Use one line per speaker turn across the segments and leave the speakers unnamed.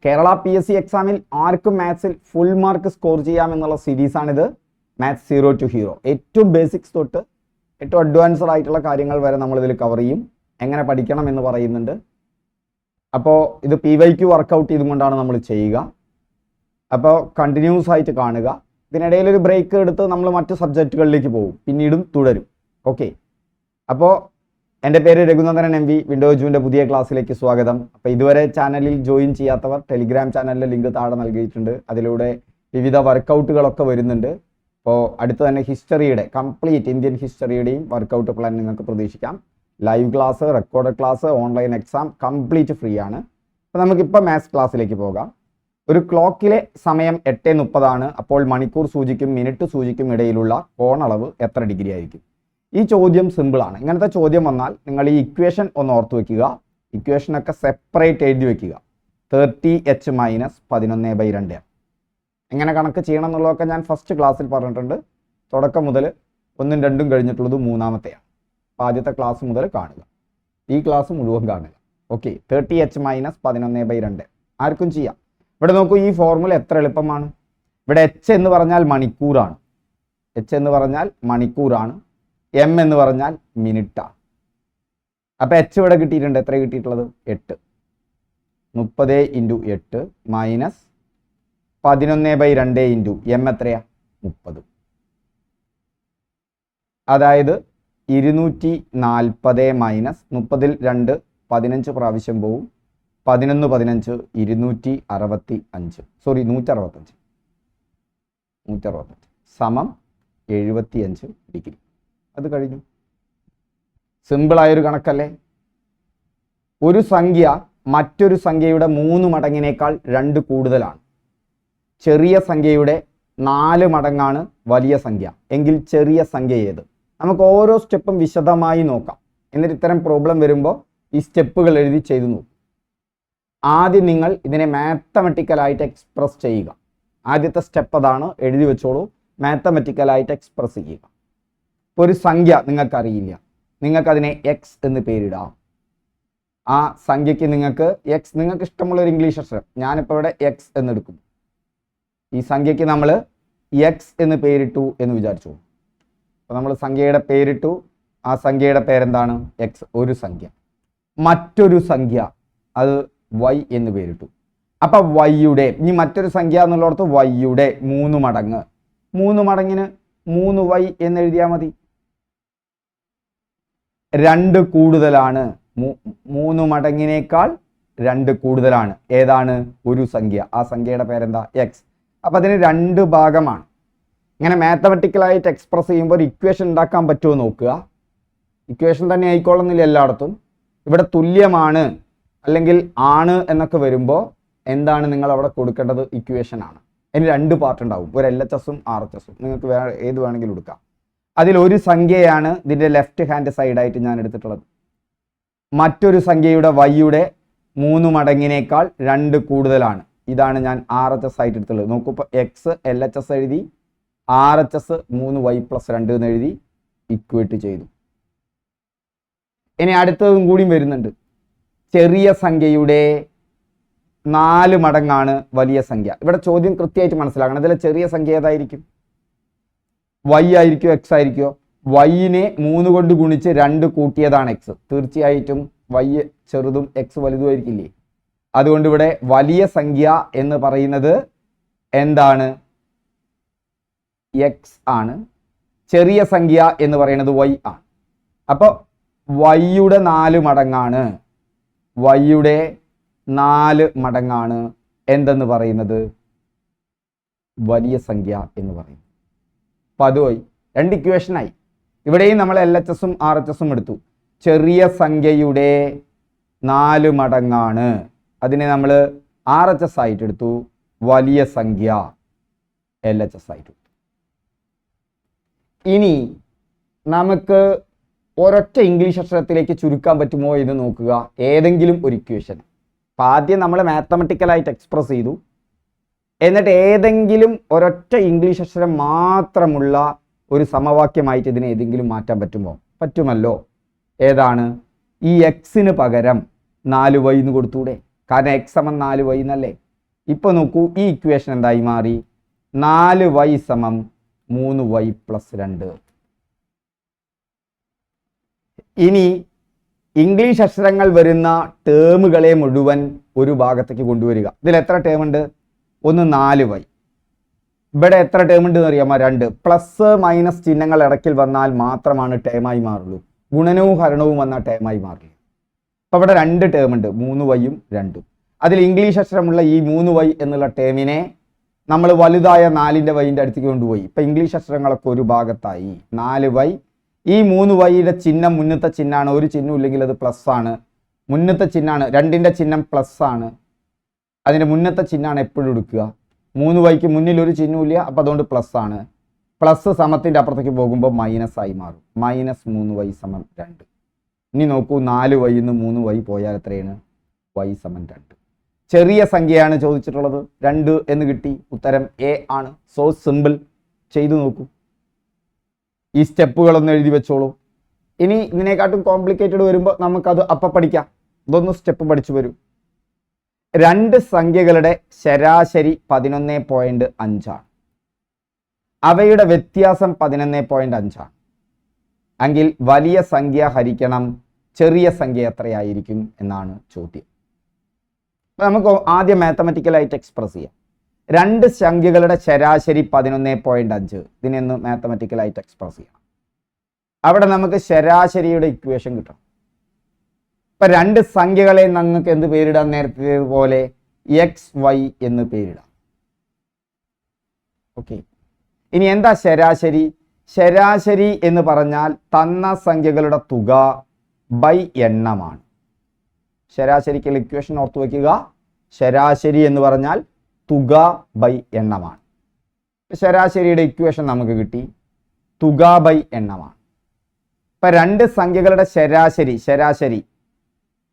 Kerala PSC എക്സാമിൽ ആർക്കും മാത്സിൽ ഫുൾ മാർക്ക് സ്കോർ ചെയ്യാമെന്നുള്ള സീരീസാണിത്. Maths 0 to hero. ഏറ്റവും ബേസിക്സ് തൊട്ട് ഏറ്റവും അഡ്വാൻസ്ഡ് ആയിട്ടുള്ള കാര്യങ്ങൾ വരെ നമ്മളിതിൽ കവർ ചെയ്യും. എങ്ങനെ പഠിക്കണം എന്ന് പറയുന്നുണ്ട്. അപ്പോൾ ഇത് PYQ വർക്കൗട്ട് ചെയ്തുകൊണ്ടാണ് നമ്മൾ ചെയ്യുക. അപ്പോൾ കണ്ടിന്യൂസ് ആയിട്ട് കാണുക. ഇതിനിടയിൽ ഒരു ബ്രേക്ക് എടുത്ത് നമ്മൾ മറ്റ് സബ്ജക്റ്റുകളിലേക്ക് പോകും, പിന്നീടും തുടരും. ഓക്കെ, അപ്പോൾ എൻ്റെ പേര് രഘുനന്ദനൻ MV. വിൻഡോജുവിൻ്റെ പുതിയ ക്ലാസ്സിലേക്ക് സ്വാഗതം. അപ്പോൾ ഇതുവരെ ചാനലിൽ ജോയിൻ ചെയ്യാത്തവർ ടെലിഗ്രാം ചാനലിലെ ലിങ്ക് താഴെ നൽകിയിട്ടുണ്ട്. അതിലൂടെ വിവിധ വർക്കൗട്ടുകളൊക്കെ വരുന്നുണ്ട്. അപ്പോൾ അടുത്ത് തന്നെ ഹിസ്റ്ററിയുടെ കംപ്ലീറ്റ് ഇന്ത്യൻ ഹിസ്റ്ററിയുടെയും വർക്കൗട്ട് പ്ലാൻ നിങ്ങൾക്ക് പ്രതീക്ഷിക്കാം. Live class, record class, online exam complete free ആണ്. അപ്പോൾ നമുക്കിപ്പോൾ മാത്സ് ക്ലാസ്സിലേക്ക് പോകാം. ഒരു ക്ലോക്കിലെ സമയം 8:30 അപ്പോൾ മണിക്കൂർ സൂചിക്കും മിനിറ്റ് സൂചിക്കും ഇടയിലുള്ള കോണളവ് എത്ര ഡിഗ്രി ആയിരിക്കും? ഈ ചോദ്യം സിമ്പിളാണ്. ഇങ്ങനത്തെ ചോദ്യം വന്നാൽ നിങ്ങൾ ഈ ഇക്വേഷൻ ഒന്ന് ഓർത്ത് വയ്ക്കുക. ഇക്വേഷനൊക്കെ സെപ്പറേറ്റ് എഴുതി വയ്ക്കുക. 30h - 11/2. എങ്ങനെ കണക്ക് ചെയ്യണം എന്നുള്ളതൊക്കെ ഞാൻ ഫസ്റ്റ് ക്ലാസ്സിൽ പറഞ്ഞിട്ടുണ്ട്. തുടക്കം മുതൽ 1ഉം 2ഉം കഴിഞ്ഞിട്ടുള്ളത് 3ാമത്തെയാണ്. അപ്പോൾ ആദ്യത്തെ ക്ലാസ് മുതൽ കാണുക. ഈ ക്ലാസ് മുഴുവൻ കാണുക. ഓക്കെ, 30h - 11/2 ആർക്കും ചെയ്യാം. ഇവിടെ നോക്കൂ, ഈ ഫോർമുല എത്ര എളുപ്പമാണ്. ഇവിടെ h എന്ന് പറഞ്ഞാൽ മണിക്കൂറാണ്. h എന്ന് പറഞ്ഞാൽ മണിക്കൂറാണ്. m എന്ന് പറഞ്ഞാൽ മിനിറ്റാണ്. അപ്പോൾ h ഇവിടെ കിട്ടിയിട്ടുണ്ട്. എത്ര കിട്ടിയിട്ടുള്ളത്? 8. 30 × 8 മൈനസ് 11/2 × m എത്രയാ? 30. അതായത് 240 മൈനസ് 30ൽ 2 15 പ്രാവശ്യം പോവും. 11 15 265. സോറി 165 സമം 75 ഡിഗ്രി. അത് കഴിഞ്ഞു. സിമ്പിളായൊരു കണക്കല്ലേ. ഒരു സംഖ്യ മറ്റൊരു സംഖ്യയുടെ 3 മടങ്ങിനേക്കാൾ 2 കൂടുതലാണ്. ചെറിയ സംഖ്യയുടെ 4 മടങ്ങാണ് വലിയ സംഖ്യ എങ്കിൽ ചെറിയ സംഖ്യ ഏത്? നമുക്ക് ഓരോ സ്റ്റെപ്പും വിശദമായി നോക്കാം. എന്നിട്ട് ഇത്തരം പ്രോബ്ലം വരുമ്പോൾ ഈ സ്റ്റെപ്പുകൾ എഴുതി ചെയ്തു നോക്കും. ആദ്യം നിങ്ങൾ ഇതിനെ മാത്തമെറ്റിക്കലായിട്ട് എക്സ്പ്രസ് ചെയ്യുക. ആദ്യത്തെ സ്റ്റെപ്പ് അതാണ്. എഴുതി വെച്ചോളൂ. മാത്തമെറ്റിക്കലായിട്ട് എക്സ്പ്രസ് ചെയ്യുക. ഒരു സംഖ്യ നിങ്ങൾക്കറിയില്ല, നിങ്ങൾക്കതിനെ എക്സ് എന്ന് പേരിടാം. ആ സംഖ്യയ്ക്ക് നിങ്ങൾക്ക് ഇഷ്ടമുള്ള ഒരു ഇംഗ്ലീഷ് അക്ഷരം, ഞാനിപ്പോൾ ഇവിടെ എക്സ് എന്നെടുക്കും. ഈ സംഖ്യയ്ക്ക് നമ്മൾ എക്സ് എന്ന് പേരിട്ടു എന്ന് വിചാരിച്ചു. അപ്പോൾ നമ്മൾ സംഖ്യയുടെ പേരിട്ടു. ആ സംഖ്യയുടെ പേരെന്താണ്? എക്സ്. ഒരു സംഖ്യ. മറ്റൊരു സംഖ്യ അത് വൈ എന്ന് പേരിട്ടു. അപ്പം വൈയുടെ, ഇനി മറ്റൊരു സംഖ്യ എന്നുള്ളിടത്ത് വൈയുടെ 3 മടങ്ങ്. 3 മടങ്ങിന് 3y എന്ന് എഴുതിയാൽ മതി. 2 കൂടുതലാണ്. 3 മടങ്ങിനേക്കാൾ 2 കൂടുതലാണ്. ഏതാണ്? ഒരു സംഖ്യ. ആ സംഖ്യയുടെ പേരെന്താ? എക്സ്. അപ്പം അതിന് 2 ഭാഗമാണ്. ഇങ്ങനെ മാത്തമെറ്റിക്കലായിട്ട് എക്സ്പ്രസ് ചെയ്യുമ്പോൾ ഒരു ഇക്വേഷൻ ഉണ്ടാക്കാൻ പറ്റുമോ നോക്കുക. ഇക്വേഷൻ തന്നെ ആയിക്കോളുന്നില്ല എല്ലായിടത്തും. ഇവിടെ തുല്യമാണ് അല്ലെങ്കിൽ ആണ് എന്നൊക്കെ വരുമ്പോൾ എന്താണ് നിങ്ങൾ അവിടെ കൊടുക്കേണ്ടത്? ഇക്വേഷൻ ആണ്. അതിന് 2 പാർട്ട് ഉണ്ടാവും. ഒരു LHSഉം RHSഉം. നിങ്ങൾക്ക് ഏത് വേണമെങ്കിലും എടുക്കാം. അതിലൊരു സംഖ്യയാണ് ഇതിൻ്റെ ലെഫ്റ്റ് ഹാൻഡ് സൈഡായിട്ട് ഞാൻ എടുത്തിട്ടുള്ളത്. മറ്റൊരു സംഖ്യയുടെ വൈയുടെ 3 മടങ്ങിനേക്കാൾ 2 കൂടുതലാണ്. ഇതാണ് ഞാൻ RHS ആയിട്ട് എടുത്തുള്ളത്. നോക്കൂ, ഇപ്പോൾ എക്സ് LHS എഴുതി, RHS 3y + 2 എന്ന് എഴുതി ഇക്വേറ്റ് ചെയ്തു. ഇനി അടുത്തതും കൂടിയും വരുന്നുണ്ട്. ചെറിയ സംഖ്യയുടെ 4 മടങ്ങാണ് വലിയ സംഖ്യ. ഇവിടെ ചോദ്യം കൃത്യമായിട്ട് മനസ്സിലാക്കണം. ഇതിലെ ചെറിയ സംഖ്യ ഏതായിരിക്കും? Y ആയിരിക്കോ X ആയിരിക്കോ? വൈനെ 3 കൊണ്ട് ഗുണിച്ച് 2 കൂട്ടിയതാണ് എക്സ്. തീർച്ചയായിട്ടും വൈ ചെറുതും എക്സ് വലുതും ആയിരിക്കില്ലേ? അതുകൊണ്ട് ഇവിടെ വലിയ സംഖ്യ എന്ന് പറയുന്നത് എന്താണ്? എക്സ് ആണ്. ചെറിയ സംഖ്യ എന്ന് പറയുന്നത് വൈ ആണ്. അപ്പോൾ വൈയുടെ 4 മടങ്ങാണ്. വൈയുടെ 4 മടങ്ങാണ് എന്തെന്ന് പറയുന്നത്? വലിയ സംഖ്യ എന്ന് പറയും. അപ്പോൾ അതുമായി 2 ഇക്വേഷനായി. ഇവിടെയും നമ്മൾ LHSഉം RHSഉം എടുത്തു. ചെറിയ സംഖ്യയുടെ 4 മടങ്ങാണ്. അതിനെ നമ്മൾ RHS ആയിട്ട് എടുത്തു. വലിയ സംഖ്യ LHS ആയിട്ട് എടുത്തു. ഇനി നമുക്ക് ഒരൊറ്റ ഇംഗ്ലീഷ് അക്ഷരത്തിലേക്ക് ചുരുക്കാൻ പറ്റുമോ എന്ന് നോക്കുക. ഏതെങ്കിലും ഒരു ഇക്വേഷൻ. അപ്പോൾ ആദ്യം നമ്മൾ മാത്തമെറ്റിക്കലായിട്ട് എക്സ്പ്രസ് ചെയ്തു. എന്നിട്ട് ഏതെങ്കിലും ഒരൊറ്റ ഇംഗ്ലീഷ് അക്ഷരം മാത്രമുള്ള ഒരു സമവാക്യമായിട്ട് ഇതിനെ ഏതെങ്കിലും മാറ്റാൻ പറ്റുമോ? പറ്റുമല്ലോ. ഏതാണ്? ഈ എക്സിന് പകരം 4y എന്ന് കൊടുത്തൂടെ? കാരണം x = 4y എന്നല്ലേ. ഇപ്പൊ നോക്കൂ, ഈ ഇക്വേഷൻ എന്തായി മാറി? 4y സമം 3y പ്ലസ് 2. ഇനി ഇംഗ്ലീഷ് അക്ഷരങ്ങൾ വരുന്ന ടേമുകളെ മുഴുവൻ ഒരു ഭാഗത്തേക്ക് കൊണ്ടുവരിക. ഇതിൽ എത്ര ടേം ഉണ്ട്? ഒന്ന് 4y. ഇവിടെ എത്ര ടേം ഉണ്ട് എന്ന് അറിയാമോ? 2. പ്ലസ് മൈനസ് ചിഹ്നങ്ങൾ ഇടയ്ക്കിൽ വന്നാൽ മാത്രമാണ് ടേമായി മാറുള്ളൂ. ഗുണനവും ഹരണവും വന്നാൽ ടേമായി മാറില്ല. അപ്പൊ ഇവിടെ 2 ടേം ഉണ്ട്, 3yയും 2ഉം. അതിൽ ഇംഗ്ലീഷ് അക്ഷരമുള്ള ഈ 3y എന്നുള്ള ടേമിനെ നമ്മൾ വലുതായ 4ന്റെ വൈൻ്റെ അടുത്തേക്ക് കൊണ്ടുപോയി. ഇപ്പൊ ഇംഗ്ലീഷ് അക്ഷരങ്ങളൊക്കെ ഒരു ഭാഗത്തായി. 4y, ഈ 3yയുടെ ചിഹ്നം മുന്നത്തെ ചിഹ്നമാണ്. ഒരു ചിഹ്നം ഇല്ലെങ്കിൽ അത് പ്ലസ് ആണ്. മുന്നത്തെ ചിഹ്നമാണ്, 2ന്റെ ചിഹ്നം പ്ലസ് ആണ്. അതിന്റെ മുന്നത്തെ ചിഹ്നമാണ് എപ്പോഴും എടുക്കുക. 3yക്ക് മുന്നിൽ ഒരു ചിഹ്നവും ഇല്ല, അപ്പൊ അതുകൊണ്ട് പ്ലസ് ആണ്. പ്ലസ് സമത്തിന്റെ അപ്പുറത്തേക്ക് പോകുമ്പോൾ മൈനസ് ആയി മാറും. -3y സമം 2. ഇനി നോക്കൂ, 4y നിന്ന് 3y പോയാൽ എത്രയാണ്? y സമം 2. ചെറിയ സംഖ്യയാണ് ചോദിച്ചിട്ടുള്ളത്, 2 എന്ന് കിട്ടി. ഉത്തരം എ ആണ്. So simple. ചെയ്തു നോക്കൂ. ഈ സ്റ്റെപ്പുകളൊന്ന് എഴുതി വെച്ചോളൂ. ഇനി ഇതിനെക്കാട്ടും കോംപ്ലിക്കേറ്റഡ് വരുമ്പോൾ നമുക്കത് പഠിക്കാം. ഇതൊന്ന് സ്റ്റെപ്പ് പഠിച്ചു വരും. 2 സംഖ്യകളുടെ ശരാശരി 11.5 ആണ്. അവയുടെ വ്യത്യാസം 11.5 ആണ്. എങ്കിൽ വലിയ സംഖ്യ ഹരിക്കണം ചെറിയ സംഖ്യ എത്രയായിരിക്കും എന്നാണ് ചോദ്യം. നമുക്ക് ആദ്യം മാത്തമാറ്റിക്കലായിട്ട് എക്സ്പ്രസ് ചെയ്യാം. 2 സംഖ്യകളുടെ ശരാശരി 11.5. ഇതിനൊന്ന് മാത്തമാറ്റിക്കലായിട്ട് എക്സ്പ്രസ് ചെയ്യണം. അവിടെ നമുക്ക് ശരാശരിയുടെ ഇക്വേഷൻ കിട്ടണം. ഇപ്പൊ 2 സംഖ്യകളെ നമുക്ക് എന്ത് പേരിടാം? നേരത്തെ പോലെ XY എന്ന് പേരിടാം. ഓക്കെ. ഇനി എന്താ ശരാശരി? ശരാശരി എന്ന് പറഞ്ഞാൽ തന്ന സംഖ്യകളുടെ തുക ബൈ എണ്ണമാണ്. ശരാശരിക്കുള്ള ഇക്വേഷൻ ഓർത്തു വയ്ക്കുക. ശരാശരി എന്ന് പറഞ്ഞാൽ തുക ബൈ എണ്ണമാണ്. ശരാശരിയുടെ ഇക്വേഷൻ നമുക്ക് കിട്ടി. തുക ബൈ എണ്ണമാണ്. ഇപ്പൊ 2 സംഖ്യകളുടെ ശരാശരി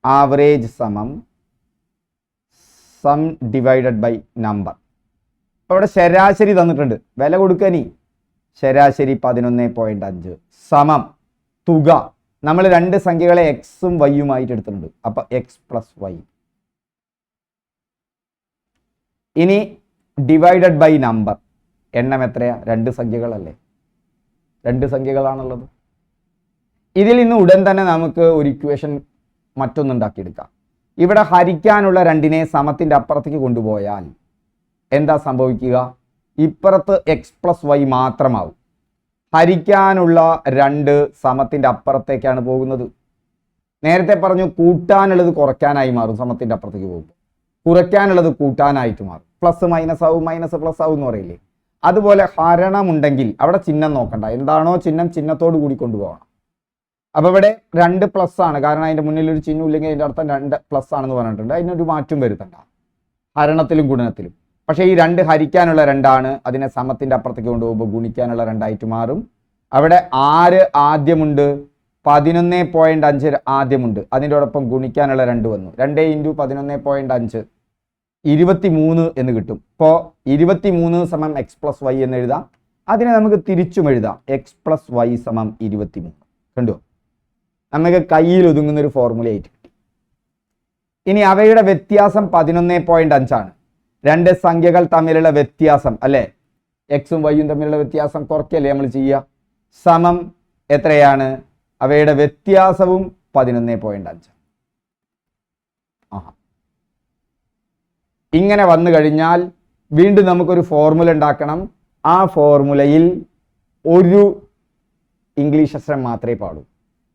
ആവറേജ് സമം സം ഡിവൈഡഡ് ബൈ നമ്പർ. അപ്പൊ ഇവിടെ ശരാശരി തന്നിട്ടുണ്ട്, വില കൊടുക്കാനി. ശരാശരി 11.5 സമം തുക. നമ്മൾ 2 സംഖ്യകളെ എക്സും വൈയുമായിട്ട് എടുത്തിട്ടുണ്ട്. അപ്പൊ x പ്ലസ് വൈ. ഇനി ഡിവൈഡഡ് ബൈ നമ്പർ. എണ്ണം എത്രയാ? 2 സംഖ്യകളല്ലേ? 2 സംഖ്യകളാണുള്ളത്. ഇതിൽ നിന്ന് ഉടൻ തന്നെ നമുക്ക് ഒരു ഇക്വേഷൻ മറ്റൊന്നുണ്ടാക്കിയെടുക്കാം. ഇവിടെ ഹരിക്കാനുള്ള 2നെ സമത്തിന്റെ അപ്പുറത്തേക്ക് കൊണ്ടുപോയാൽ എന്താ സംഭവിക്കുക? ഇപ്പുറത്ത് എക്സ് പ്ലസ് വൈ മാത്രമാവും. ഹരിക്കാനുള്ള 2 സമത്തിന്റെ അപ്പുറത്തേക്കാണ് പോകുന്നത്. നേരത്തെ പറഞ്ഞു കൂട്ടാനുള്ളത് കുറയ്ക്കാനായി മാറും. സമത്തിന്റെ അപ്പുറത്തേക്ക് പോകുമ്പോൾ കുറയ്ക്കാനുള്ളത് കൂട്ടാനായിട്ട് മാറും. പ്ലസ് മൈനസ് ആവും, മൈനസ് പ്ലസ് ആവും എന്ന് പറയില്ലേ? അതുപോലെ ഹരണമുണ്ടെങ്കിൽ അവിടെ ചിഹ്നം നോക്കണ്ട. എന്താണോ ചിഹ്നം, ചിഹ്നത്തോട് കൂടി കൊണ്ടുപോകണം. അപ്പൊ ഇവിടെ 2 പ്ലസ് ആണ്, കാരണം അതിന്റെ മുന്നിൽ ഒരു ചിഹ്നം ഇല്ലെങ്കിൽ അതിന്റെ അർത്ഥം 2 പ്ലസ് ആണെന്ന് പറഞ്ഞിട്ടുണ്ട്. അതിനൊരു മാറ്റം വരുത്തണ്ട ഹരണത്തിലും ഗുണനത്തിലും. പക്ഷേ ഈ 2 ഹരിക്കാനുള്ള 2 ആണ്. അതിനെ സമത്തിന്റെ അപ്പുറത്തേക്ക് കൊണ്ടുപോകുമ്പോൾ ഗുണിക്കാനുള്ള 2 ആയിട്ട് മാറും. അവിടെ 6 ആദ്യമുണ്ട്, 11.5 ആദ്യമുണ്ട്. അതിനോടൊപ്പം ഗുണിക്കാനുള്ള 2 വന്നു. 2 × 11.5 23 എന്ന് കിട്ടും. ഇപ്പോൾ 23 സമം എക്സ് പ്ലസ് വൈ എന്ന് എഴുതാം. അതിനെ നമുക്ക് തിരിച്ചും എഴുതാം. എക്സ് പ്ലസ് വൈ സമം 23. കണ്ടോ? നമുക്ക് കയ്യിൽ ഒതുങ്ങുന്ന ഒരു ഫോർമുല ആയിട്ട് കിട്ടി. ഇനി അവയുടെ വ്യത്യാസം 11.5 ആണ്. 2 സംഖ്യകൾ തമ്മിലുള്ള വ്യത്യാസം അല്ലേ? എക്സും വൈയും തമ്മിലുള്ള വ്യത്യാസം കുറയ്ക്കല്ലേ നമ്മൾ ചെയ്യുക? സമം എത്രയാണ്? അവയുടെ വ്യത്യാസവും 11.5. ഇങ്ങനെ വന്നു കഴിഞ്ഞാൽ വീണ്ടും നമുക്കൊരു ഫോർമുല ഉണ്ടാക്കണം. ആ ഫോർമുലയിൽ ഒരു ഇംഗ്ലീഷ് അക്ഷരം മാത്രമേ പാടൂ.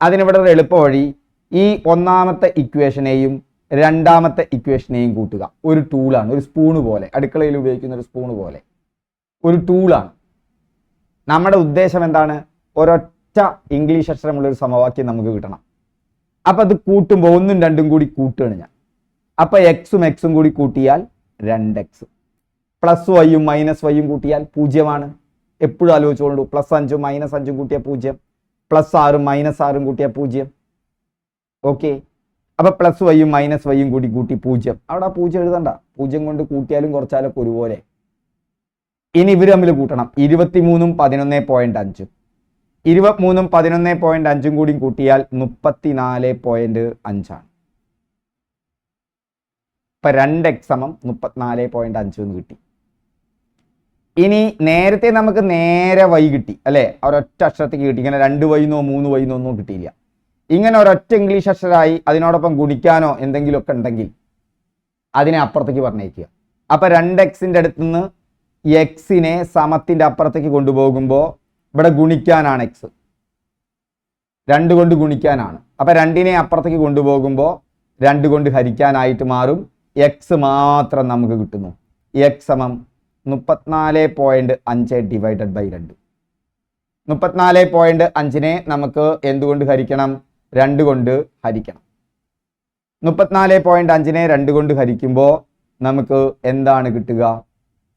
അതിനിവിടെ ഒരു എളുപ്പ വഴി. ഈ ഒന്നാമത്തെ ഇക്വേഷനെയും രണ്ടാമത്തെ ഇക്വേഷനെയും കൂട്ടുക. ഒരു ടൂളാണ്, ഒരു സ്പൂണ് പോലെ, അടുക്കളയിൽ ഉപയോഗിക്കുന്ന ഒരു സ്പൂണ് പോലെ ഒരു ടൂളാണ്. നമ്മുടെ ഉദ്ദേശം എന്താണ്? ഒരൊറ്റ ഇംഗ്ലീഷ് അക്ഷരമുള്ള ഒരു സമവാക്യം നമുക്ക് കിട്ടണം. അപ്പം അത് കൂട്ടുമ്പോൾ 1ഉം 2ഉം കൂടി കൂട്ടുകയാണ് ഞാൻ. അപ്പം എക്സും കൂടി കൂട്ടിയാൽ 2x. പ്ലസ് വൈയും മൈനസ് വൈയും കൂട്ടിയാൽ 0 എപ്പോഴും ആലോചിച്ചോളൂ. +5 -5 കൂട്ടിയാൽ 0, +6 -6 കൂട്ടിയാൽ 0. ഓക്കെ. അപ്പൊ പ്ലസ് വൈയും മൈനസ് വൈയും കൂടി കൂട്ടി 0. അവിടെ 0 എഴുതണ്ട. 0 കൊണ്ട് കൂട്ടിയാലും കുറച്ചാലൊക്കെ ഒരുപോലെ. ഇനി ഇവർ തമ്മിൽ കൂട്ടണം. 23ഉം 11.5. 23ഉം 11.5 കൂടി കൂട്ടിയാൽ 34.5 ആണ്. ഇപ്പം 2x സമം 34.5 എന്ന് കിട്ടി. ഇനി നേരത്തെ നമുക്ക് നേരെ y കിട്ടി അല്ലേ, ഒരൊറ്റ അക്ഷരത്തേക്ക് കിട്ടി. ഇങ്ങനെ 2y എന്നോ 3y എന്നോ ഒന്നും കിട്ടിയില്ല. ഇങ്ങനെ ഒരൊറ്റ ഇംഗ്ലീഷ് അക്ഷരമായി അതിനോടൊപ്പം ഗുണിക്കാനോ എന്തെങ്കിലുമൊക്കെ ഉണ്ടെങ്കിൽ അതിനെ അപ്പുറത്തേക്ക് പറഞ്ഞേക്കുക. അപ്പം 2x അടുത്ത് നിന്ന് എക്സിനെ സമത്തിൻ്റെ അപ്പുറത്തേക്ക് കൊണ്ടുപോകുമ്പോൾ ഇവിടെ ഗുണിക്കാനാണ് x, 2 കൊണ്ട് ഗുണിക്കാനാണ്. അപ്പം 2നെ അപ്പുറത്തേക്ക് കൊണ്ടുപോകുമ്പോൾ 2 കൊണ്ട് ഹരിക്കാനായിട്ട് മാറും. x മാത്രം നമുക്ക് കിട്ടുന്നു. x സമം 34.5 ഡിവൈഡഡ് ബൈ 2. 34.5നെ നമുക്ക് എന്തുകൊണ്ട് ഹരിക്കണം? 2 കൊണ്ട് ഹരിക്കണം. 34.5നെ 2 കൊണ്ട് ഹരിക്കുമ്പോൾ നമുക്ക് എന്താണ് കിട്ടുക?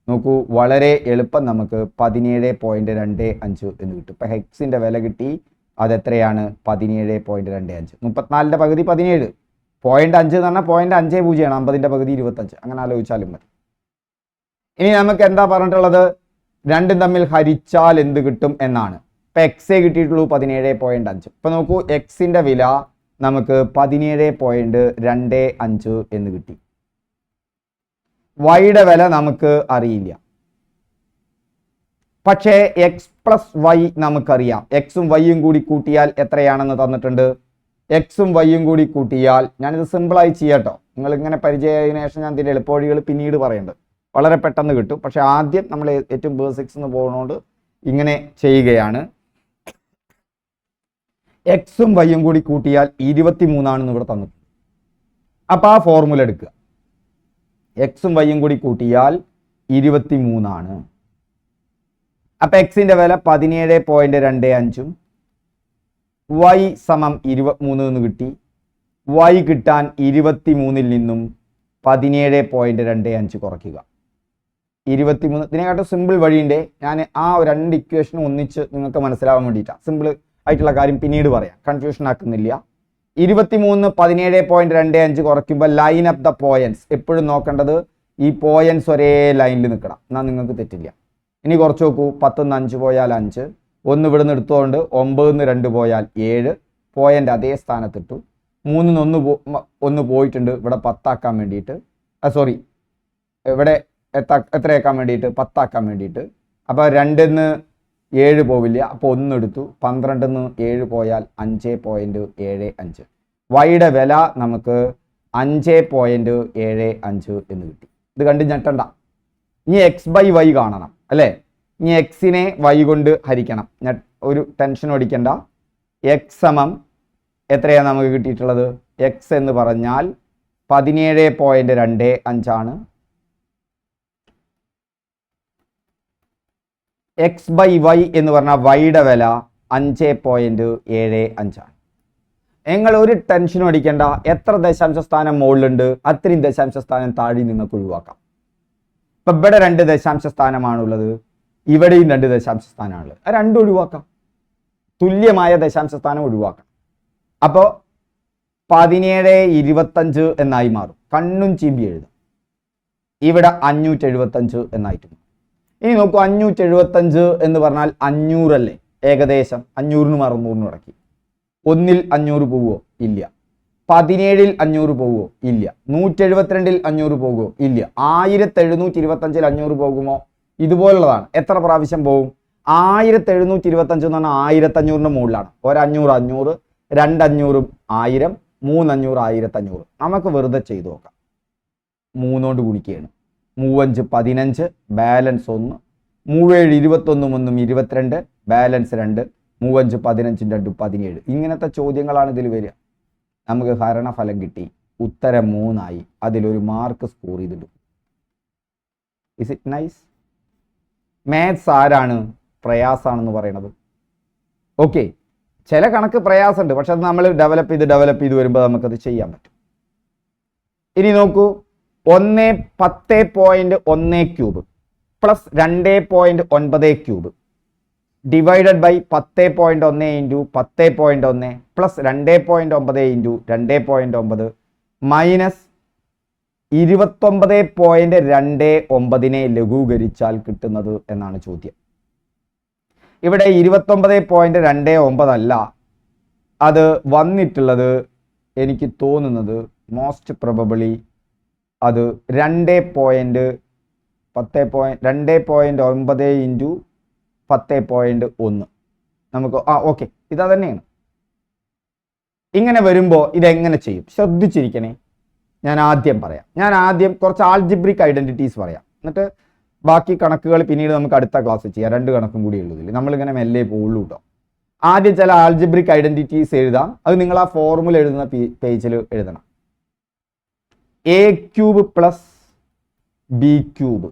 നോക്കൂ, വളരെ എളുപ്പം നമുക്ക് 17.25 എന്ന് കിട്ടും. ഇപ്പം ഹെക്സിൻ്റെ വില കിട്ടി. അതെത്രയാണ്? 17.25. 34ൻ്റെ പകുതി 17. 0.5 എന്ന് പറഞ്ഞാൽ 0.50 50ൻ്റെ പകുതി 25. അങ്ങനെ ആലോചിച്ചാലും മതി. ഇനി നമുക്ക് എന്താ പറഞ്ഞിട്ടുള്ളത്? രണ്ടും തമ്മിൽ ഹരിച്ചാൽ എന്ത് കിട്ടും എന്നാണ്. ഇപ്പം എക്സേ കിട്ടിയിട്ടുള്ളൂ 17.5. ഇപ്പം നോക്കൂ, എക്സിൻ്റെ വില നമുക്ക് 17.25 എന്ന് കിട്ടി. വൈയുടെ വില നമുക്ക് അറിയില്ല. പക്ഷേ എക്സ് പ്ലസ് വൈ നമുക്കറിയാം. എക്സും വൈയും കൂടി കൂട്ടിയാൽ എത്രയാണെന്ന് തന്നിട്ടുണ്ട്. എക്സും വൈയും കൂടി കൂട്ടിയാൽ, ഞാനിത് സിമ്പിളായി ചെയ്യാട്ടോ, നിങ്ങൾ ഇങ്ങനെ പരിചയമായതിനു ശേഷം ഞാൻ ഇതിൻ്റെ എളുപ്പവഴികൾ പിന്നീട് പറയുന്നുണ്ട്. വളരെ പെട്ടെന്ന് കിട്ടും. പക്ഷെ ആദ്യം നമ്മൾ ഏറ്റവും ബേസിക്സ് എന്ന് പോകുന്നതുകൊണ്ട് ഇങ്ങനെ ചെയ്യുകയാണ്. എക്സും വൈയും കൂടി കൂട്ടിയാൽ 23 ഇവിടെ തന്നിട്ടുണ്ട്. അപ്പോൾ ആ ഫോർമുല എടുക്കുക. എക്സും വൈയും കൂടി കൂട്ടിയാൽ 23. അപ്പം എക്സിൻ്റെ വില 17.25, വൈ സമം 23 എന്ന് കിട്ടി. വൈ കിട്ടാൻ 23ൽ നിന്നും 17.25 കുറയ്ക്കുക. 23. ഇതിനെക്കാട്ടും സിമ്പിൾ വഴിയുണ്ട്. ഞാൻ ആ 2 ഇക്വേഷനും ഒന്നിച്ച് നിങ്ങൾക്ക് മനസ്സിലാവാൻ വേണ്ടിയിട്ടാണ്. സിമ്പിൾ ആയിട്ടുള്ള കാര്യം പിന്നീട് പറയാം, കൺഫ്യൂഷൻ ആക്കുന്നില്ല. 23 17.25 കുറയ്ക്കുമ്പോൾ ലൈൻ അപ്പ് ദ പോയിന്റ്സ്. എപ്പോഴും നോക്കേണ്ടത് ഈ പോയിന്റ്സ് ഒരേ ലൈനിൽ നിൽക്കണം, എന്നാൽ നിങ്ങൾക്ക് തെറ്റില്ല. ഇനി കുറച്ച് നോക്കൂ. 10 5 പോയാൽ 5, 1 ഇവിടെ നിന്ന് എടുത്തുകൊണ്ട് 9 2 പോയാൽ 7, പോയിന്റ് അതേ സ്ഥാനത്തിട്ടു. 3 1 പോയിട്ടുണ്ട് ഇവിടെ 10 ആക്കാൻ വേണ്ടിയിട്ട്. സോറി, ഇവിടെ എത്രയാക്കാൻ വേണ്ടിയിട്ട്? 10 ആക്കാൻ വേണ്ടിയിട്ട്. അപ്പോൾ 2 7 പോവില്ല, അപ്പോൾ 1 എടുത്തു. 12 7 പോയാൽ 5.75. വൈയുടെ വില നമുക്ക് 5.75 എന്ന് കിട്ടി. ഇത് കണ്ട് ഞെട്ടണ്ട. ഇനി എക്സ് ബൈ വൈ കാണണം അല്ലേ? ഇനി എക്സിനെ വൈ കൊണ്ട് ഹരിക്കണം. ഒരു ടെൻഷൻ അടിക്കണ്ട. എക്സ് സമം എത്രയാണ് നമുക്ക് കിട്ടിയിട്ടുള്ളത്? എക്സ് എന്ന് പറഞ്ഞാൽ 17.25 ആണ്. എക്സ് ബൈ വൈ എന്ന് പറഞ്ഞാൽ വൈയുടെ വില 5.75 ആണ്. നിങ്ങൾ ഒരു ടെൻഷനും അടിക്കേണ്ട. എത്ര ദശാംശ സ്ഥാനം മുകളിലുണ്ട് അത്രയും ദശാംശ സ്ഥാനം താഴെ നിങ്ങൾക്ക് ഒഴിവാക്കാം. ഇപ്പം ഇവിടെ 2 ദശാംശ സ്ഥാനമാണുള്ളത്, ഇവിടെയും 2 ദശാംശ സ്ഥാനമാണുള്ളത്. ആ 2 ഒഴിവാക്കാം. തുല്യമായ ദശാംശ സ്ഥാനം ഒഴിവാക്കാം. അപ്പോൾ 17.25 എന്നായി മാറും. കണ്ണും ചീമ്പി എഴുതാം. ഇവിടെ 575 എന്നായിട്ട് മാറും. ഇനി നോക്കൂ, 575 എന്ന് പറഞ്ഞാൽ 500 അല്ലേ? ഏകദേശം 500 600 ഇടയ്ക്ക്. 1ൽ 500 പോവുമോ? ഇല്ല. 17ൽ 500 പോവുമോ? ഇല്ല. 172ൽ 500 പോകുമോ? ഇല്ല. 1725ൽ 500 പോകുമോ? ഇതുപോലുള്ളതാണ്. എത്ര പ്രാവശ്യം പോകും? 1725 എന്ന് പറഞ്ഞാൽ 1500ന്റെ മുകളിലാണ്. 500 500, 2 500 1000, 3 500 1500. നമുക്ക് വെറുതെ ചെയ്തു നോക്കാം. 3 കൊണ്ട് ഗുണിക്കുകയാണ്. 3 5 15, ബാലൻസ് 1. 3 7 21 1 22, ബാലൻസ് 2. 3 5 15 2 17. ഇങ്ങനത്തെ ചോദ്യങ്ങളാണ് ഇതിൽ വരിക. നമുക്ക് ഹരണഫലം കിട്ടി. ഉത്തരം 3 ആയി. അതിലൊരു മാർക്ക് സ്കോർ ചെയ്തിട്ടു. Is it nice? മാത്സ് ആരാണ് പ്രയാസാണെന്ന് പറയണത്? ഓക്കെ, ചില കണക്ക് പ്രയാസമുണ്ട്, പക്ഷെ അത് നമ്മൾ ഡെവലപ്പ് ചെയ്ത് വരുമ്പോൾ നമുക്കത് ചെയ്യാൻ പറ്റും. ഇനി നോക്കൂ, 10.1 cube plus 2.9 cube divided by 10.1 into 10.1 plus 2.9 into 2.9 minus 29.29 ലഘൂകരിച്ചാൽ കിട്ടുന്നത് എന്നാണ് ചോദ്യം. ഇവിടെ 29.29 അല്ല, അത് വന്നിട്ടുള്ളത് എനിക്ക് തോന്നുന്നത് മോസ്റ്റ് പ്രോബബിളി അത് 2.10 2.9 × 10.1 നമുക്ക് ഓക്കെ ഇതാ തന്നെയാണ്. ഇങ്ങനെ വരുമ്പോൾ ഇതെങ്ങനെ ചെയ്യും ശ്രദ്ധിച്ചിരിക്കണേ. ഞാൻ ആദ്യം കുറച്ച് ആൾജിബ്രിക് ഐഡന്റിറ്റീസ് പറയാം, എന്നിട്ട് ബാക്കി കണക്കുകൾ പിന്നീട് നമുക്ക് അടുത്ത ക്ലാസ്സിൽ ചെയ്യാം. 2 കണക്കും കൂടി ഉള്ളതിൽ നമ്മളിങ്ങനെ മെല്ലെ പോകുള്ളൂ കേട്ടോ. ആദ്യം ചില ആൾജിബ്രിക് ഐഡന്റിറ്റീസ് എഴുതാം. അത് നിങ്ങൾ ആ ഫോർമുല എഴുതുന്ന പേജിൽ എഴുതണം. a cube plus B cube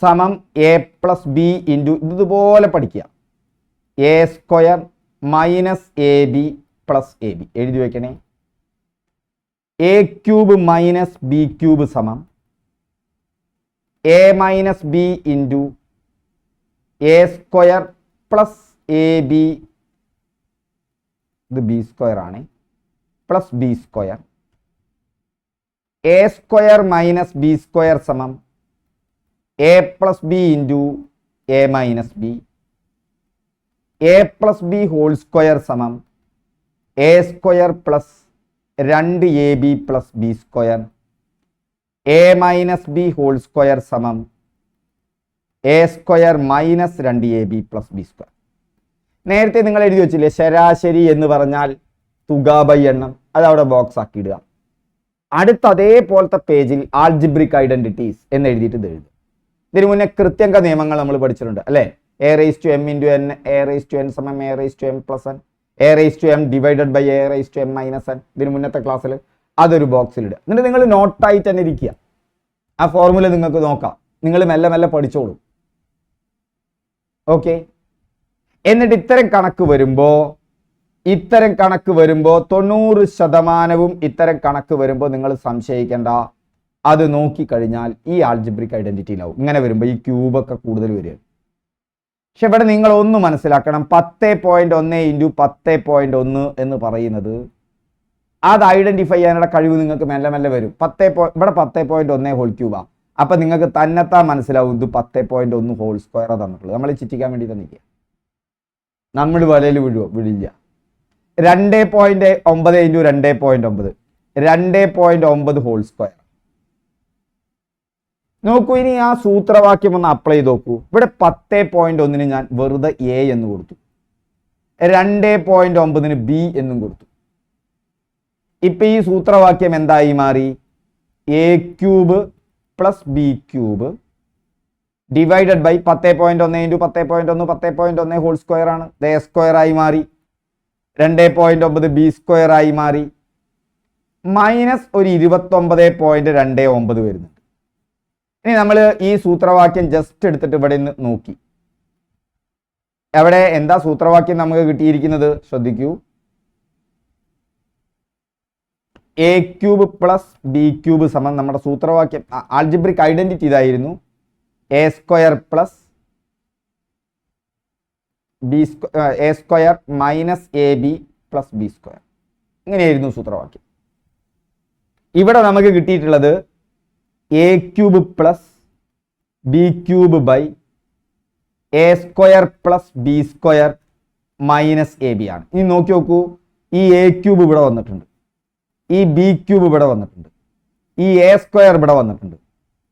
സമം a പ്ലസ് ബി ഇൻറ്റു ഇതുപോലെ പഠിക്കുക a square minus A B plus A B എഴുതി വയ്ക്കണേ. a cube minus B cube സമം a minus B into a square plus A B, ഇത് B square ആണ്, plus B square. A square minus B square സമം A plus B into A minus B. A plus B whole square സമം A square plus 2ab plus B square. A minus B whole square സമം A square minus 2ab plus B square. നേരത്തെ നിങ്ങൾ എഴുതി വെച്ചില്ലേ ശരാശരി എന്ന് പറഞ്ഞാൽ തുക ബൈ എണ്ണം, അതവിടെ ബോക്സ് ആക്കി ഇടുക. അടുത്ത അതേപോലത്തെ പേജിൽ ആൾജിബ്രിക് ഐഡന്റിറ്റീസ് എന്ന് എഴുതിയിട്ട് ഇത് എഴുതുക. ഇതിനു മുന്നേ കൃത്യങ്ക നിയമങ്ങൾ നമ്മൾ പഠിച്ചിട്ടുണ്ട് അല്ലേ. a raised to m into n, a raised to n സമം a raised to m plus n, a raised to m divided by a raised to m minus n. ഇതിന് മുന്നത്തെ ക്ലാസ്സിൽ അതൊരു ബോക്സിൽ ഇടുക. എന്നിട്ട് നിങ്ങൾ നോട്ടായിട്ട് തന്നെ ഇരിക്കുക. ആ ഫോർമുല നിങ്ങൾക്ക് നോക്കാം, നിങ്ങൾ മെല്ലെ മെല്ലെ പഠിച്ചോളൂ. ഓക്കെ. എന്നിട്ട് ഇത്തരം കണക്ക് വരുമ്പോൾ 90% ഇത്തരം കണക്ക് വരുമ്പോൾ നിങ്ങൾ സംശയിക്കേണ്ട, അത് നോക്കിക്കഴിഞ്ഞാൽ ഈ ആൾജിബ്രിക് ഐഡന്റിറ്റിയിലാവും. ഇങ്ങനെ വരുമ്പോൾ ഈ ക്യൂബൊക്കെ കൂടുതൽ വരിക. പക്ഷെ ഇവിടെ നിങ്ങൾ ഒന്ന് മനസ്സിലാക്കണം, 10.1 ഇൻറ്റു 10.1 എന്ന് പറയുന്നത് അത് ഐഡന്റിഫൈ ചെയ്യാനുള്ള കഴിവ് നിങ്ങൾക്ക് മെല്ലെ മെല്ലെ വരും. ഇവിടെ 10.1 ഹോൾ ക്യൂബാണ്. അപ്പം നിങ്ങൾക്ക് തന്നെത്താൻ മനസ്സിലാവും ഇത് 10.1 ഹോൾ സ്ക്വയർ തന്നിട്ടുള്ളത്. നമ്മൾ ചിറ്റിക്കാൻ വേണ്ടി തന്നിക്കുക, നമ്മൾ വലയിൽ വിടില്ല. 2.9 ഇൻറ്റു 2.9 2.9 ഹോൾ സ്ക്വയർ. നോക്കൂ, ഇനി ആ സൂത്രവാക്യം ഒന്ന് അപ്ലൈ ചെയ്ത് നോക്കൂ. ഇവിടെ 10.1 ഞാൻ വെറുതെ എ എന്ന് കൊടുത്തു, 2.9 ബി എന്നും കൊടുത്തു. ഇപ്പൊ ഈ സൂത്രവാക്യം എന്തായി മാറി? A cube plus B cube divided by 10.1 into 10.1 10.1 whole square ആണ്. എ സ്ക്വയർ ആയി മാറി, 2.9 ബി സ്ക്വയർ ആയി മാറി, മൈനസ് ഒരു 29.29 വരുന്നുണ്ട്. ഇനി നമ്മൾ ഈ സൂത്രവാക്യം ജസ്റ്റ് എടുത്തിട്ട് ഇവിടെ നിന്ന് നോക്കി, എവിടെ എന്താ സൂത്രവാക്യം നമുക്ക് കിട്ടിയിരിക്കുന്നത് ശ്രദ്ധിക്കൂ. A cube plus B cube സമം നമ്മുടെ സൂത്രവാക്യം ആൾജിബ്രിക് ഐഡന്റിറ്റി ഇതായിരുന്നു, A square plus A square minus A B plus B square. ഇങ്ങനെയായിരുന്നു സൂത്രവാക്യം. ഇവിടെ നമുക്ക് കിട്ടിയിട്ടുള്ളത് A cube plus B cube by A square plus B square minus A B ആണ്. ഇനി നോക്കി നോക്കൂ, ഈ എ ക്യൂബ് ഇവിടെ വന്നിട്ടുണ്ട്, ഈ ബി ക്യൂബ് ഇവിടെ വന്നിട്ടുണ്ട്, ഈ എ സ്ക്വയർ ഇവിടെ വന്നിട്ടുണ്ട്,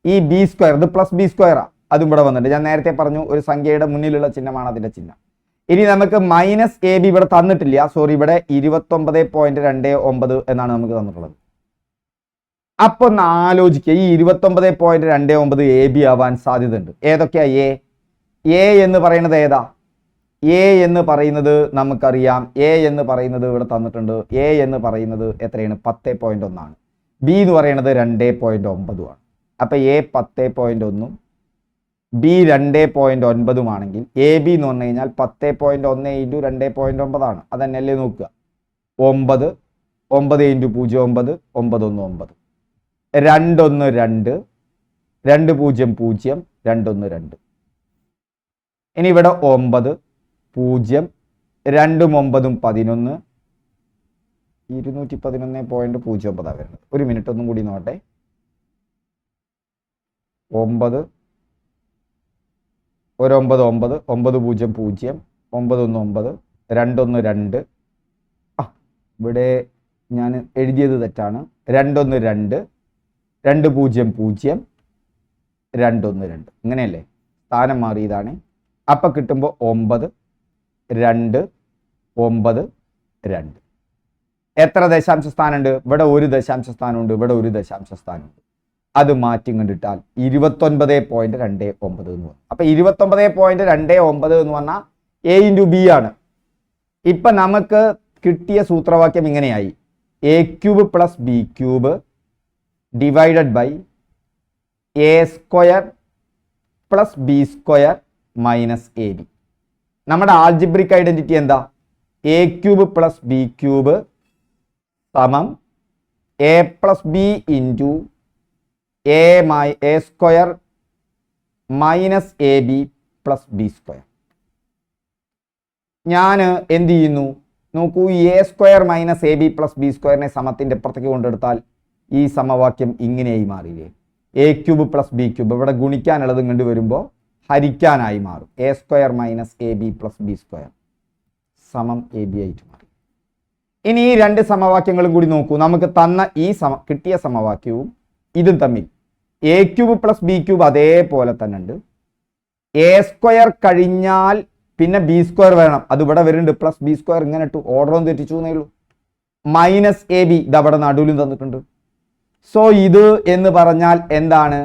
ഈ ബി സ്ക്വയർ ഇത് പ്ലസ് ബി സ്ക്വയറാ അതും ഇവിടെ വന്നിട്ടുണ്ട്. ഞാൻ നേരത്തെ പറഞ്ഞു ഒരു സംഖ്യയുടെ മുന്നിലുള്ള ചിഹ്നമാണ് അതിന്റെ ചിഹ്നം. ഇനി നമുക്ക് മൈനസ് എ ബി ഇവിടെ തന്നിട്ടില്ല, സോറി, ഇവിടെ 29.29 എന്നാണ് നമുക്ക് തന്നിട്ടുള്ളത്. അപ്പൊ ഒന്ന് ആലോചിക്കുക, ഈ 29.29 എ ബി ആവാൻ സാധ്യതയുണ്ട്. ഏതൊക്കെയാ എ എന്ന് പറയുന്നത് ഏതാ? എ എന്ന് പറയുന്നത് നമുക്കറിയാം, എ എന്ന് പറയുന്നത് ഇവിടെ തന്നിട്ടുണ്ട്. എ എന്ന് പറയുന്നത് എത്രയാണ്? 10.1 ആണ്. ബി എന്ന് പറയുന്നത് 2.9 ആണ്. അപ്പൊ എ 10.1 ബി 2.9 ആണെങ്കിൽ എ ബി എന്ന് പറഞ്ഞു കഴിഞ്ഞാൽ 10.1 ഇൻറ്റു 2.9 ആണ്. അതന്നെയല്ലേ നോക്കുക. 9 9 ഇൻറ്റു 0 9 9 1 9 2 1 2 2 0 0 2 1 2. ഇനി ഇവിടെ 9 0 2 9 11 211.09 വരുന്നത്. ഒരു മിനിറ്റ് ഒന്നും കൂടി നോട്ടെ. 9 ഒരു 9 9 9 0 0 9 1 9 2 1 2. ഇവിടെ ഞാൻ എഴുതിയത് തെറ്റാണ്. 2 1 2 2 0 0 2 1 2 ഇങ്ങനെയല്ലേ, സ്ഥാനം മാറിയതാണ്. അപ്പം കിട്ടുമ്പോൾ 9 2 9 2. എത്ര ദശാംശ സ്ഥാനമുണ്ട്? ഇവിടെ 1 ദശാംശ സ്ഥാനമുണ്ട്, ഇവിടെ 1 ദശാംശ സ്ഥാനമുണ്ട്. അത് മാറ്റി കണ്ടിട്ടാൽ 29.29 എന്ന് പറഞ്ഞു. അപ്പം 29.29 എന്ന് പറഞ്ഞാൽ A × B ആണ്. ഇപ്പം നമുക്ക് കിട്ടിയ സൂത്രവാക്യം ഇങ്ങനെയായി: A³ + B³ divided by A² + B² - AB. നമ്മുടെ ആൾജിബ്രിക് ഐഡന്റിറ്റി എന്താ? A³ + B³ സമം A + B into A² - AB + B². ഞാൻ എന്ത് ചെയ്യുന്നു നോക്കൂ, A² - AB + B² സമത്തിൻ്റെ അപ്പുറത്തേക്ക് കൊണ്ടെടുത്താൽ ഈ സമവാക്യം ഇങ്ങനെയായി മാറിയില്ലേ? A³ + B³ ഇവിടെ ഗുണിക്കാനുള്ളത് ഇങ്ങോട്ട് വരുമ്പോൾ ഹരിക്കാനായി മാറും. A² - AB + B² സമം AB ആയിട്ട് മാറി. ഇനി ഈ 2 സമവാക്യങ്ങളും കൂടി നോക്കൂ. നമുക്ക് തന്ന ഈ കിട്ടിയ സമവാക്യവും ഇതും തമ്മിൽ A³ + B³ അതേപോലെ തന്നെ ഉണ്ട്. A² കഴിഞ്ഞാൽ പിന്നെ B² വേണം, അത് ഇവിടെ വരുന്നുണ്ട്. +B² ഇങ്ങനെ ഇട്ടു, ഓർഡർ ഒന്ന് തെറ്റിച്ചു എന്നേ ഉള്ളൂ. -AB ഇതവിടെ നടുവിലും തന്നിട്ടുണ്ട്. സോ ഇത് എന്ന് പറഞ്ഞാൽ എന്താണ്?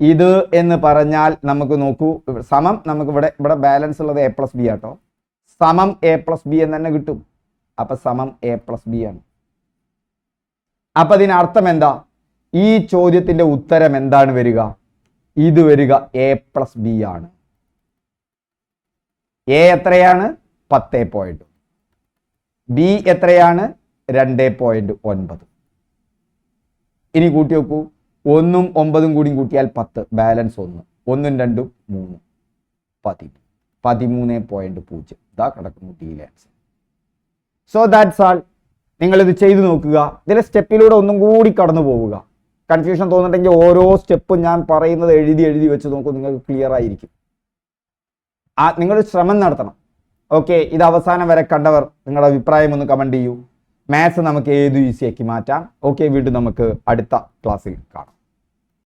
ഇത് എന്ന് പറഞ്ഞാൽ നമുക്ക് നോക്കൂ, സമം നമുക്ക് ഇവിടെ ബാലൻസ് ഉള്ളത് A + B ആട്ടോ. സമം A + B എന്ന് തന്നെ കിട്ടും. അപ്പൊ സമം A + B ആണ്. അപ്പൊ ഇതിനർത്ഥം എന്താ? ഈ ചോദ്യത്തിന്റെ ഉത്തരം എന്താണ് വരിക? ഇത് വരിക A + B ആണ്. A എത്രയാണ്? 10. B എത്രയാണ്? 2.9. ഇനി കൂട്ടി നോക്കൂ, 1ഉം 9ഉം കൂടി കൂട്ടിയാൽ 10, ബാലൻസ് 1, 1ഉം 2ഉം 3, 13.0. ഇതാ കിടക്കുന്നു ഡീൽ ആൻസർ. സോ ദാറ്റ്സ് ആൾ. നിങ്ങളിത് ചെയ്തു നോക്കുക. ഇതിലെ സ്റ്റെപ്പിലൂടെ ഒന്നും കൂടി കടന്നു പോവുക. കൺഫ്യൂഷൻ തോന്നുന്നുണ്ടെങ്കിൽ ഓരോ സ്റ്റെപ്പും ഞാൻ പറയുന്നത് എഴുതി വെച്ച് നോക്കൂ, നിങ്ങൾക്ക് ക്ലിയർ ആയിരിക്കും. നിങ്ങൾ ശ്രമം നടത്തണം. ഓക്കെ, ഇത് അവസാനം വരെ കണ്ടവർ നിങ്ങളുടെ അഭിപ്രായം ഒന്ന് കമൻറ്റ് ചെയ്യൂ. മാത്സ് നമുക്ക് ഏത് ഈസിയാക്കി മാറ്റാം. ഓക്കെ, വീണ്ടും നമുക്ക് അടുത്ത ക്ലാസ്സിൽ കാണാം.